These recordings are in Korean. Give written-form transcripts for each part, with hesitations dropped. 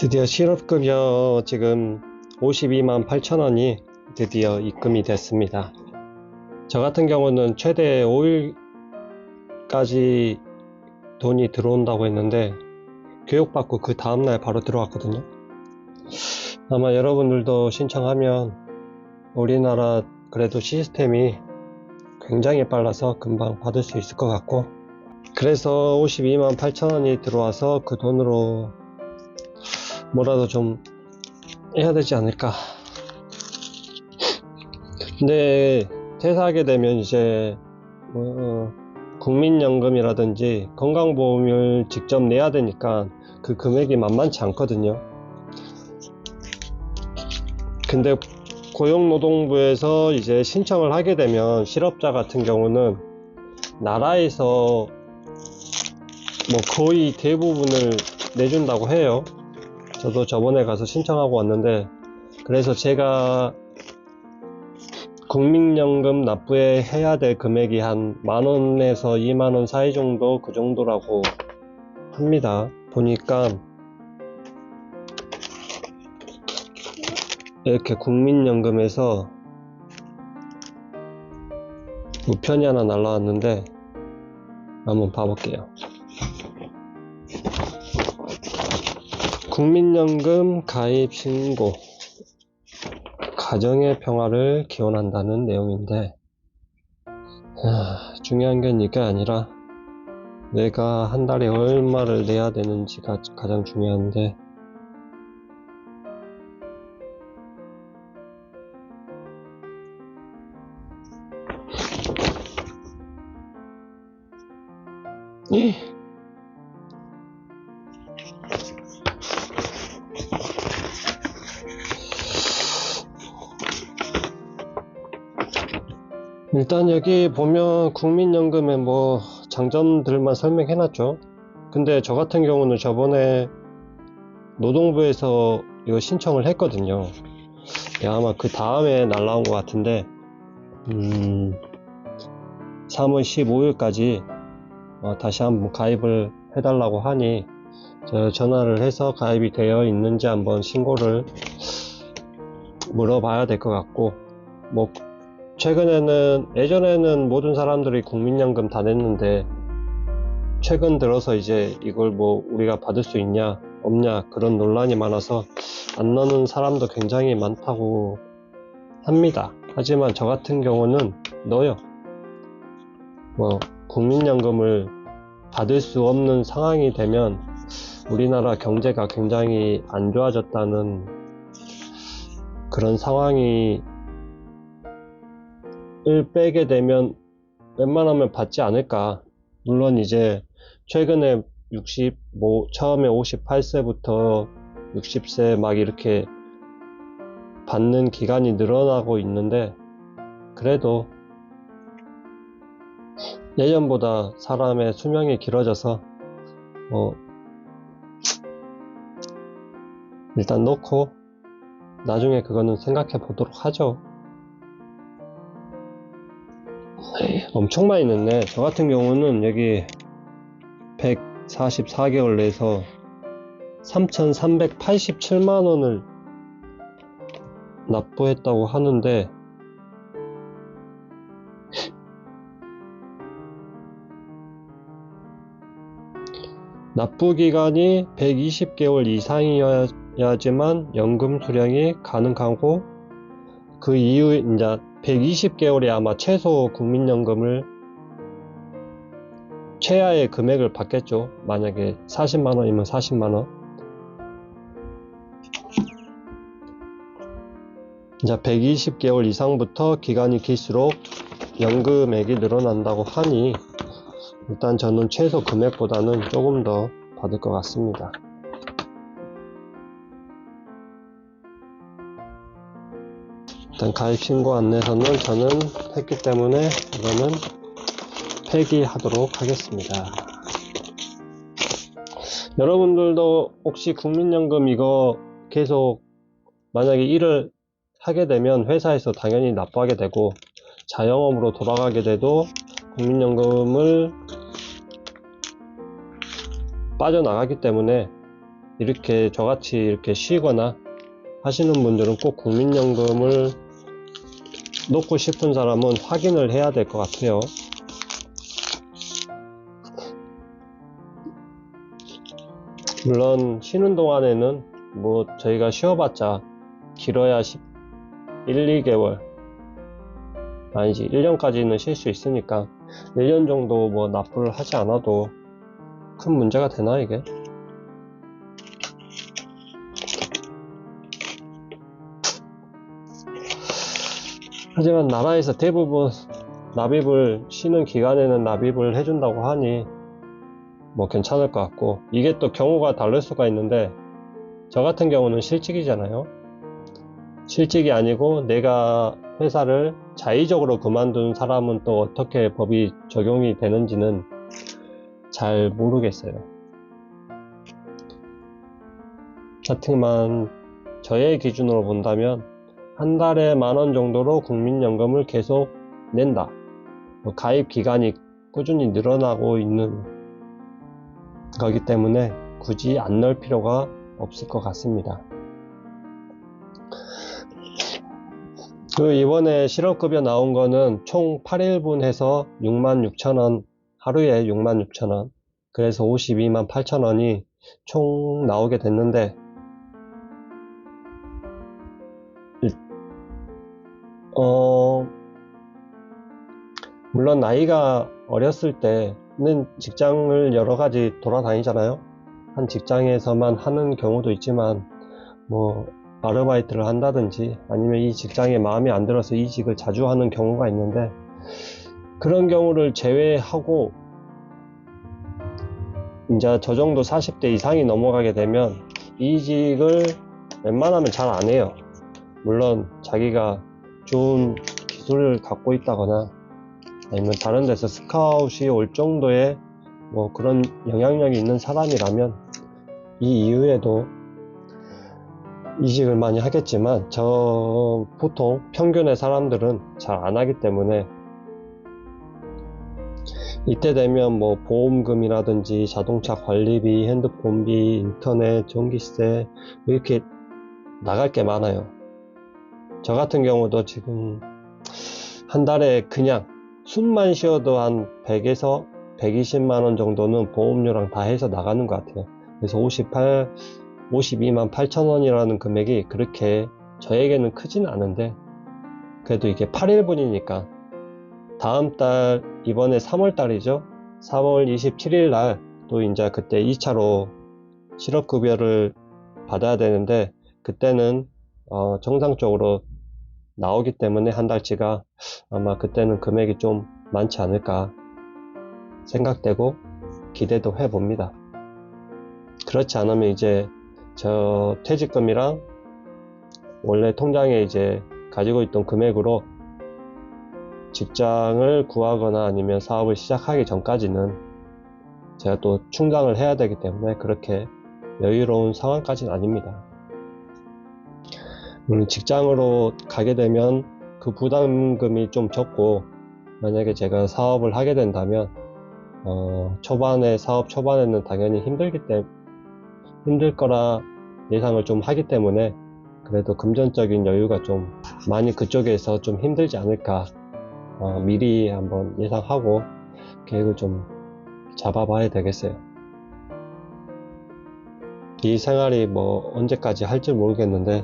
드디어 실업급여 지금 52만 8천 원이 드디어 입금이 됐습니다. 저 같은 경우는 최대 5일까지 돈이 들어온다고 했는데 교육받고 그 다음날 바로 들어왔거든요. 아마 여러분들도 신청하면 우리나라 그래도 시스템이 굉장히 빨라서 금방 받을 수 있을 것 같고, 그래서 52만 8천 원이 들어와서 그 돈으로 뭐라도 좀 해야 되지 않을까. 근데 퇴사하게 되면 이제 국민연금이라든지 건강보험을 직접 내야 되니까 그 금액이 만만치 않거든요. 근데 고용노동부에서 이제 신청을 하게 되면 실업자 같은 경우는 나라에서 뭐 거의 대부분을 내준다고 해요. 저도 저번에 가서 신청하고 왔는데, 그래서 제가 국민연금 납부해야 될 금액이 한 만원에서 2만원 사이 정도, 그 정도라고 합니다. 보니까 이렇게 국민연금에서 우편이 하나 날라왔는데 한번 봐볼게요. 국민연금 가입 신고, 가정의 평화를 기원한다는 내용인데, 중요한 게 이게 아니라 내가 한 달에 얼마를 내야 되는지가 가장 중요한데, 일단 여기 보면 국민연금의 뭐 장점들만 설명해놨죠. 근데 저 같은 경우는 저번에 노동부에서 이거 신청을 했거든요. 아마 그 다음에 날라온 것 같은데 3월 15일까지 다시 한번 가입을 해달라고 하니 전화를 해서 가입이 되어 있는지 한번 신고를 물어봐야 될 것 같고, 뭐 최근에는, 예전에는 모든 사람들이 국민연금 다 냈는데 최근 들어서 이제 이걸 뭐 우리가 받을 수 있냐 없냐 그런 논란이 많아서 안 넣는 사람도 굉장히 많다고 합니다. 하지만 저 같은 경우는 넣어요. 뭐 국민연금을 받을 수 없는 상황이 되면 우리나라 경제가 굉장히 안 좋아졌다는 그런 상황이 빼게 되면 웬만하면 받지 않을까. 물론 이제 최근에 처음에 58세부터 60세 막 이렇게 받는 기간이 늘어나고 있는데, 그래도 예전보다 사람의 수명이 길어져서 일단 놓고 나중에 그거는 생각해 보도록 하죠. 엄청 많이 냈네. 저 같은 경우는 여기 144개월 내에서 3,387만원을 납부했다고 하는데, 납부 기간이 120개월 이상이어야지만 연금 수령이 가능하고, 그 이후 이제 120개월이 아마 최소 국민연금을 최하의 금액을 받겠죠. 만약에 40만원이면 40만원. 이제 120개월 이상부터 기간이 길수록 연금액이 늘어난다고 하니 일단 저는 최소 금액보다는 조금 더 받을 것 같습니다. 일단 가입 신고 안내서는 저는 했기 때문에 이거는 폐기하도록 하겠습니다. 여러분들도 혹시 국민연금 이거 계속 만약에 일을 하게 되면 회사에서 당연히 납부하게 되고, 자영업으로 돌아가게 돼도 국민연금을 빠져나가기 때문에 이렇게 저같이 이렇게 쉬거나 하시는 분들은 꼭 국민연금을 놓고 싶은 사람은 확인을 해야 될 것 같아요. 물론 쉬는 동안에는 뭐 저희가 쉬어봤자 길어야 1, 2개월 아니지 1년까지는 쉴 수 있으니까 1년 정도 뭐 납부를 하지 않아도 큰 문제가 되나 이게? 하지만 나라에서 대부분 납입을 쉬는 기간에는 납입을 해준다고 하니 뭐 괜찮을 것 같고, 이게 또 경우가 다를 수가 있는데 저 같은 경우는 실직이잖아요. 실직이 아니고 내가 회사를 자의적으로 그만둔 사람은 또 어떻게 법이 적용이 되는지는 잘 모르겠어요. 하여튼만 저의 기준으로 본다면 한 달에 10,000원 정도로 국민연금을 계속 낸다. 가입 기간이 꾸준히 늘어나고 있는 거기 때문에 굳이 안 넣을 필요가 없을 것 같습니다. 이번에 실업급여 나온 거는 총 8일분 해서 66,000원, 하루에 66,000원, 그래서 528,000원이 총 나오게 됐는데, 물론 나이가 어렸을 때는 직장을 여러 가지 돌아다니잖아요. 한 직장에서만 하는 경우도 있지만 뭐 아르바이트를 한다든지 아니면 이 직장에 마음에 안 들어서 이직을 자주 하는 경우가 있는데, 그런 경우를 제외하고 이제 저 정도 40대 이상이 넘어가게 되면 이직을 웬만하면 잘 안 해요. 물론 자기가 좋은 기술을 갖고 있다거나 아니면 다른 데서 스카웃이 올 정도의 뭐 그런 영향력이 있는 사람이라면 이 이후에도 이직을 많이 하겠지만, 저 보통 평균의 사람들은 잘 안 하기 때문에 이때 되면 뭐 보험금이라든지 자동차 관리비, 핸드폰비, 인터넷, 전기세 이렇게 나갈 게 많아요. 저 같은 경우도 지금 한 달에 그냥 숨만 쉬어도 한 100에서 120만원 정도는 보험료랑 다 해서 나가는 것 같아요. 그래서 528,000원이라는 금액이 그렇게 저에게는 크진 않은데, 그래도 이게 8일분이니까 다음 달, 이번에 3월 달이죠. 3월 27일 날 또 이제 그때 2차로 실업급여를 받아야 되는데, 그때는 정상적으로 나오기 때문에 한 달치가 아마 그때는 금액이 좀 많지 않을까 생각되고 기대도 해봅니다. 그렇지 않으면 이제 저 퇴직금이랑 원래 통장에 이제 가지고 있던 금액으로 직장을 구하거나 아니면 사업을 시작하기 전까지는 제가 또 충당을 해야 되기 때문에 그렇게 여유로운 상황까지는 아닙니다. 직장으로 가게 되면 그 부담금이 좀 적고, 만약에 제가 사업을 하게 된다면 사업 초반에는 당연히 힘들 거라 예상을 좀 하기 때문에 그래도 금전적인 여유가 좀 많이 그쪽에서 좀 힘들지 않을까, 미리 한번 예상하고 계획을 좀 잡아봐야 되겠어요. 이 생활이 뭐 언제까지 할지 모르겠는데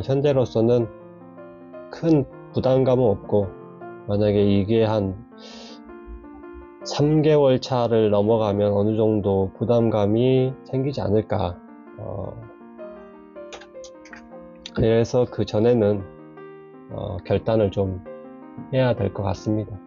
현재로서는 큰 부담감은 없고, 만약에 이게 한 3개월 차를 넘어가면 어느 정도 부담감이 생기지 않을까. 그래서 그 전에는 결단을 좀 해야 될 것 같습니다.